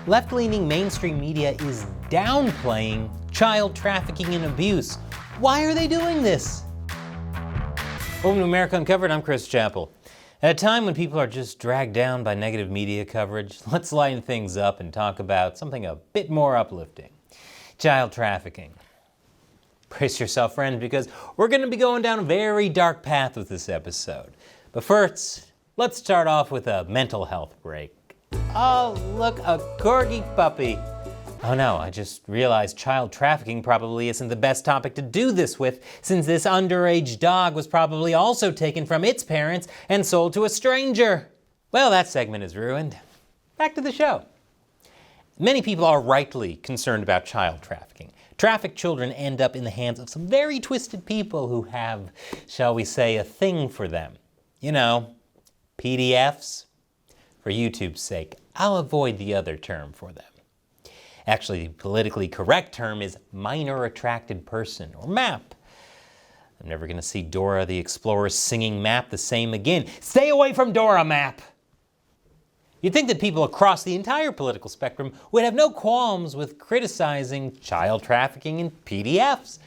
left-leaning mainstream media is downplaying child trafficking and abuse. Why are they doing this? Welcome to America Uncovered, I'm Chris Chappell. At a time when people are just dragged down by negative media coverage, let's lighten things up and talk about something a bit more uplifting. Child trafficking. Brace yourself, friends, because we're going to be going down a very dark path with this episode. But first, let's start off with a mental health break. Oh, look, a corgi puppy. Oh no, I just realized child trafficking probably isn't the best topic to do this with, since this underage dog was probably also taken from its parents and sold to a stranger. Well, that segment is ruined. Back to the show. Many people are rightly concerned about child trafficking. Trafficked children end up in the hands of some very twisted people who have, shall we say, a thing for them. You know, PDFs. For YouTube's sake, I'll avoid the other term for them. Actually, the politically correct term is minor attracted person, or MAP. I'm never going to see Dora the Explorer singing MAP the same again. Stay away from Dora, MAP! You'd think that people across the entire political spectrum would have no qualms with criticizing child trafficking in PDFs.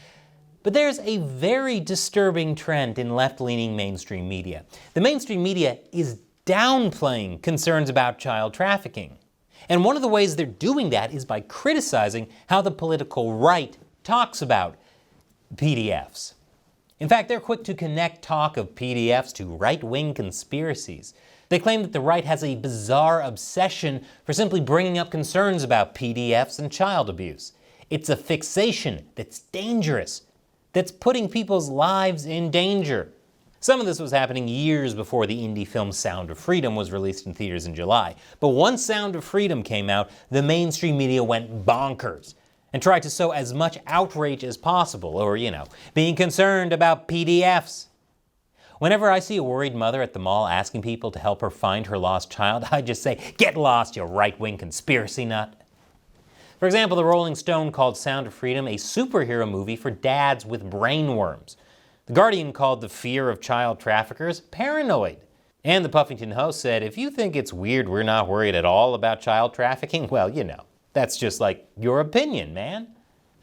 But there's a very disturbing trend in left-leaning mainstream media. The mainstream media is downplaying concerns about child trafficking. And one of the ways they're doing that is by criticizing how the political right talks about PDFs. In fact, they're quick to connect talk of PDFs to right-wing conspiracies. They claim that the right has a bizarre obsession for simply bringing up concerns about PDFs and child abuse. It's a fixation that's dangerous, that's putting people's lives in danger. Some of this was happening years before the indie film Sound of Freedom was released in theaters in July. But once Sound of Freedom came out, the mainstream media went bonkers and tried to sow as much outrage as possible, or, being concerned about PDFs. Whenever I see a worried mother at the mall asking people to help her find her lost child, I just say, "Get lost, you right-wing conspiracy nut." For example, the Rolling Stone called Sound of Freedom a superhero movie for dads with brain worms. The Guardian called the fear of child traffickers paranoid. And the Puffington Post said, if you think it's weird we're not worried at all about child trafficking, well, that's just like your opinion, man.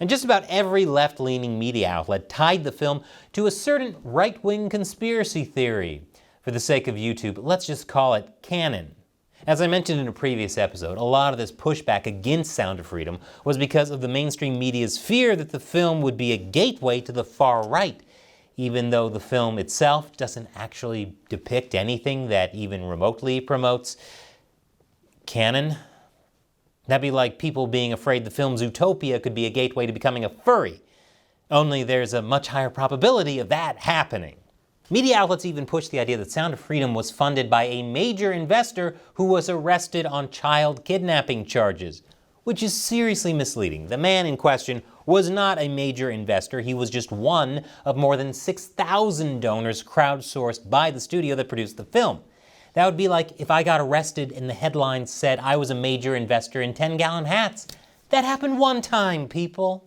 And just about every left-leaning media outlet tied the film to a certain right-wing conspiracy theory. For the sake of YouTube, let's just call it canon. As I mentioned in a previous episode, a lot of this pushback against Sound of Freedom was because of the mainstream media's fear that the film would be a gateway to the far right, even though the film itself doesn't actually depict anything that even remotely promotes canon. That'd be like people being afraid the film Zootopia could be a gateway to becoming a furry. Only there's a much higher probability of that happening. Media outlets even pushed the idea that Sound of Freedom was funded by a major investor who was arrested on child kidnapping charges, which is seriously misleading. The man in question was not a major investor. He was just one of more than 6,000 donors crowdsourced by the studio that produced the film. That would be like if I got arrested and the headlines said I was a major investor in 10-gallon hats. That happened one time, people.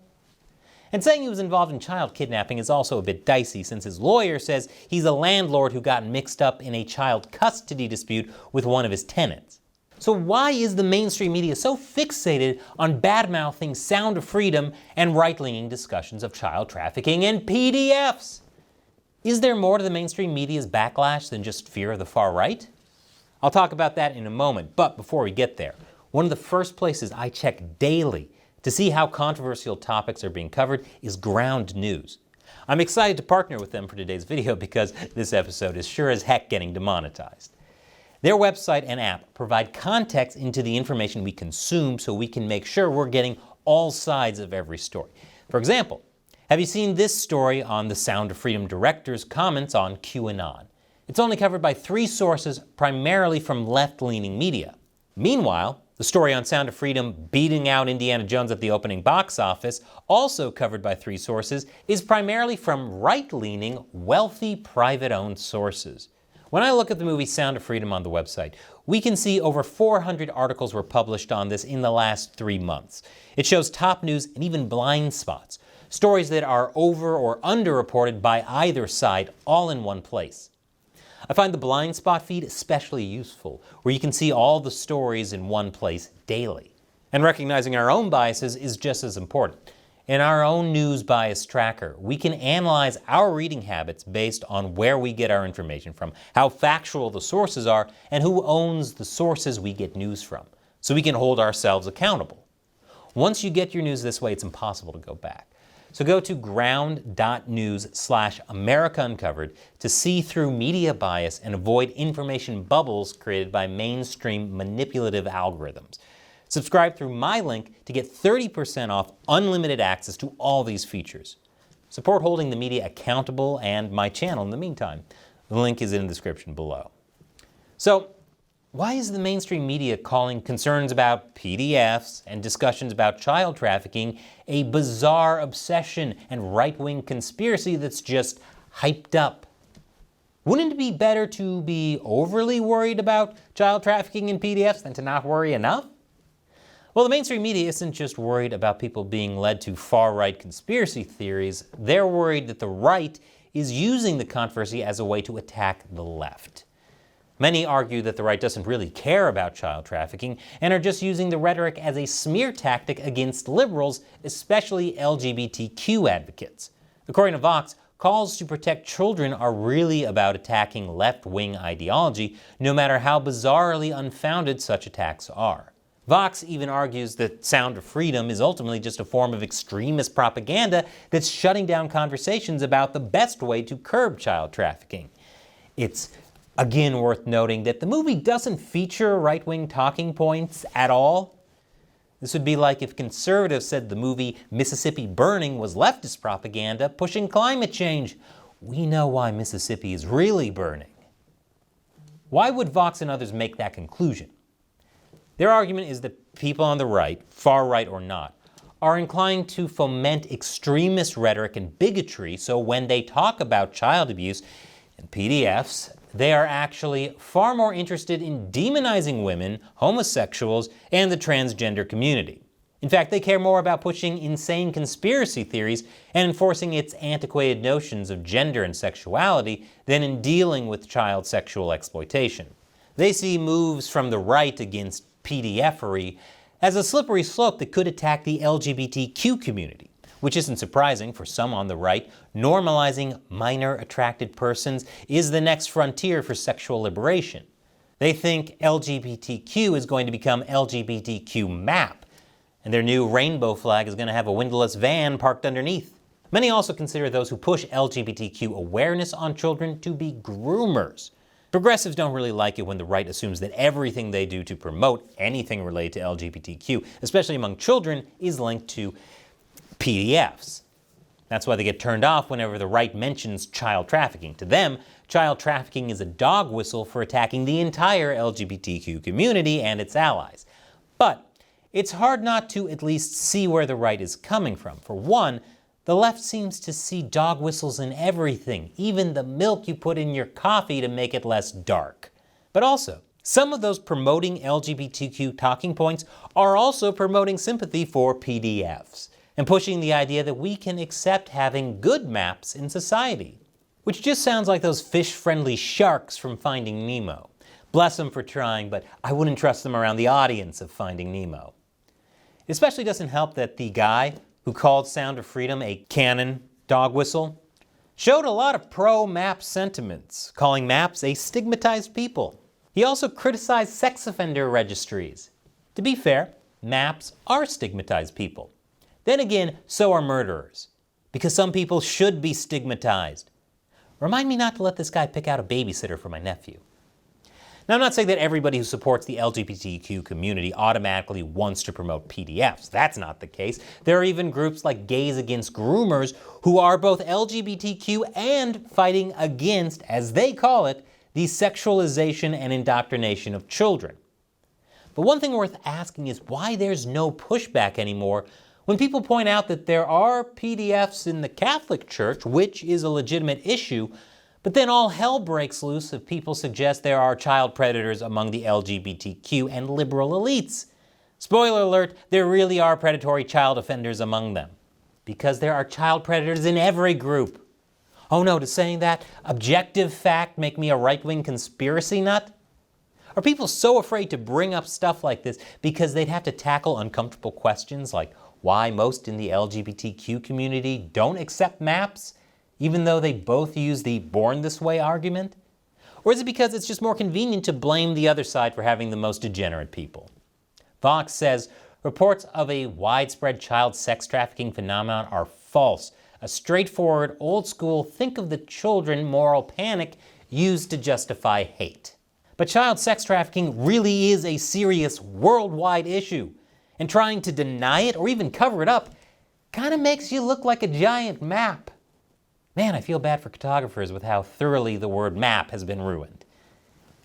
And saying he was involved in child kidnapping is also a bit dicey, since his lawyer says he's a landlord who got mixed up in a child custody dispute with one of his tenants. So why is the mainstream media so fixated on bad-mouthing Sound of Freedom and right-leaning discussions of child trafficking and PDFs? Is there more to the mainstream media's backlash than just fear of the far right? I'll talk about that in a moment, but before we get there, one of the first places I check daily to see how controversial topics are being covered is Ground News. I'm excited to partner with them for today's video because this episode is sure as heck getting demonetized. Their website and app provide context into the information we consume so we can make sure we're getting all sides of every story. For example, have you seen this story on the Sound of Freedom director's comments on QAnon? It's only covered by 3 sources, primarily from left-leaning media. Meanwhile, the story on Sound of Freedom beating out Indiana Jones at the opening box office, also covered by 3 sources, is primarily from right-leaning, wealthy, private-owned sources. When I look at the movie Sound of Freedom on the website, we can see over 400 articles were published on this in the last 3 months. It shows top news and even blind spots, stories that are over or underreported by either side, all in one place. I find the blind spot feed especially useful, where you can see all the stories in one place daily. And recognizing our own biases is just as important. In our own news bias tracker, we can analyze our reading habits based on where we get our information from, how factual the sources are, and who owns the sources we get news from, so we can hold ourselves accountable. Once you get your news this way, it's impossible to go back. So go to ground.news/America Uncovered to see through media bias and avoid information bubbles created by mainstream manipulative algorithms. Subscribe through my link to get 30% off unlimited access to all these features. Support holding the media accountable and my channel in the meantime. The link is in the description below. So, why is the mainstream media calling concerns about PDFs and discussions about child trafficking a bizarre obsession and right-wing conspiracy that's just hyped up? Wouldn't it be better to be overly worried about child trafficking and PDFs than to not worry enough? Well, the mainstream media isn't just worried about people being led to far-right conspiracy theories. They're worried that the right is using the controversy as a way to attack the left. Many argue that the right doesn't really care about child trafficking and are just using the rhetoric as a smear tactic against liberals, especially LGBTQ advocates. According to Vox, calls to protect children are really about attacking left-wing ideology, no matter how bizarrely unfounded such attacks are. Vox even argues that Sound of Freedom is ultimately just a form of extremist propaganda that's shutting down conversations about the best way to curb child trafficking. It's again worth noting that the movie doesn't feature right-wing talking points at all. This would be like if conservatives said the movie Mississippi Burning was leftist propaganda pushing climate change. We know why Mississippi is really burning. Why would Vox and others make that conclusion? Their argument is that people on the right, far right or not, are inclined to foment extremist rhetoric and bigotry, so when they talk about child abuse and PDFs, they are actually far more interested in demonizing women, homosexuals, and the transgender community. In fact, they care more about pushing insane conspiracy theories and enforcing its antiquated notions of gender and sexuality than in dealing with child sexual exploitation. They see moves from the right against PDFery as a slippery slope that could attack the LGBTQ community, which isn't surprising for some on the right. Normalizing minor attracted persons is the next frontier for sexual liberation. They think LGBTQ is going to become LGBTQ MAP, and their new rainbow flag is going to have a windowless van parked underneath. Many also consider those who push LGBTQ awareness on children to be groomers. Progressives don't really like it when the right assumes that everything they do to promote anything related to LGBTQ, especially among children, is linked to PDFs. That's why they get turned off whenever the right mentions child trafficking. To them, child trafficking is a dog whistle for attacking the entire LGBTQ community and its allies. But it's hard not to at least see where the right is coming from. For one, the left seems to see dog whistles in everything, even the milk you put in your coffee to make it less dark. But also, some of those promoting LGBTQ talking points are also promoting sympathy for PDFs and pushing the idea that we can accept having good maps in society, which just sounds like those fish-friendly sharks from Finding Nemo. Bless them for trying, but I wouldn't trust them around the audience of Finding Nemo. It especially doesn't help that the guy who called Sound of Freedom a canon dog whistle showed a lot of pro-MAP sentiments, calling MAPs a stigmatized people. He also criticized sex offender registries. To be fair, MAPs are stigmatized people. Then again, so are murderers, because some people should be stigmatized. Remind me not to let this guy pick out a babysitter for my nephew. Now, I'm not saying that everybody who supports the LGBTQ community automatically wants to promote PDFs. That's not the case. There are even groups like Gays Against Groomers who are both LGBTQ and fighting against, as they call it, the sexualization and indoctrination of children. But one thing worth asking is why there's no pushback anymore when people point out that there are PDFs in the Catholic Church, which is a legitimate issue, but then all hell breaks loose if people suggest there are child predators among the LGBTQ and liberal elites. Spoiler alert, there really are predatory child offenders among them, because there are child predators in every group. Oh no, does saying that objective fact make me a right-wing conspiracy nut? Are people so afraid to bring up stuff like this because they'd have to tackle uncomfortable questions like why most in the LGBTQ community don't accept maps, even though they both use the born this way argument? Or is it because it's just more convenient to blame the other side for having the most degenerate people? Vox says reports of a widespread child sex trafficking phenomenon are false, a straightforward, old-school, think-of-the-children moral panic used to justify hate. But child sex trafficking really is a serious worldwide issue, and trying to deny it or even cover it up kind of makes you look like a giant map. Man, I feel bad for cartographers with how thoroughly the word map has been ruined.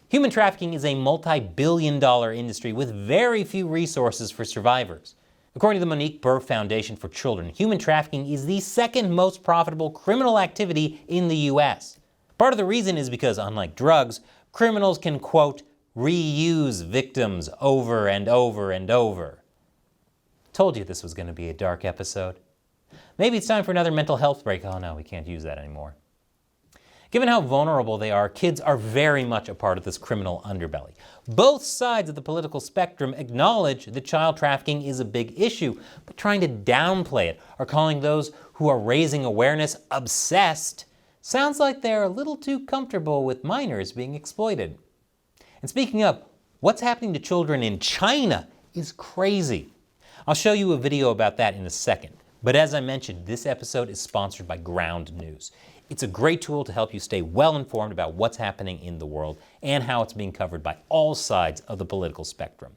Human trafficking is a multi-billion-dollar industry with very few resources for survivors. According to the Monique Burr Foundation for Children, human trafficking is the second most profitable criminal activity in the U.S. Part of the reason is because, unlike drugs, criminals can, quote, reuse victims over and over and over. Told you this was going to be a dark episode. Maybe it's time for another mental health break. Oh no, we can't use that anymore. Given how vulnerable they are, kids are very much a part of this criminal underbelly. Both sides of the political spectrum acknowledge that child trafficking is a big issue, but trying to downplay it or calling those who are raising awareness obsessed sounds like they're a little too comfortable with minors being exploited. And speaking of, what's happening to children in China is crazy. I'll show you a video about that in a second. But as I mentioned, this episode is sponsored by Ground News. It's a great tool to help you stay well informed about what's happening in the world and how it's being covered by all sides of the political spectrum.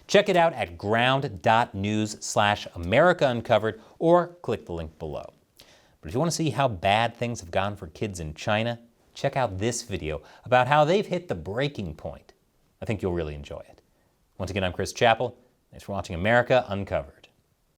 Check it out at ground.news/America Uncovered or click the link below. But if you want to see how bad things have gone for kids in China, check out this video about how they've hit the breaking point. I think you'll really enjoy it. Once again, I'm Chris Chappell. Thanks for watching America Uncovered.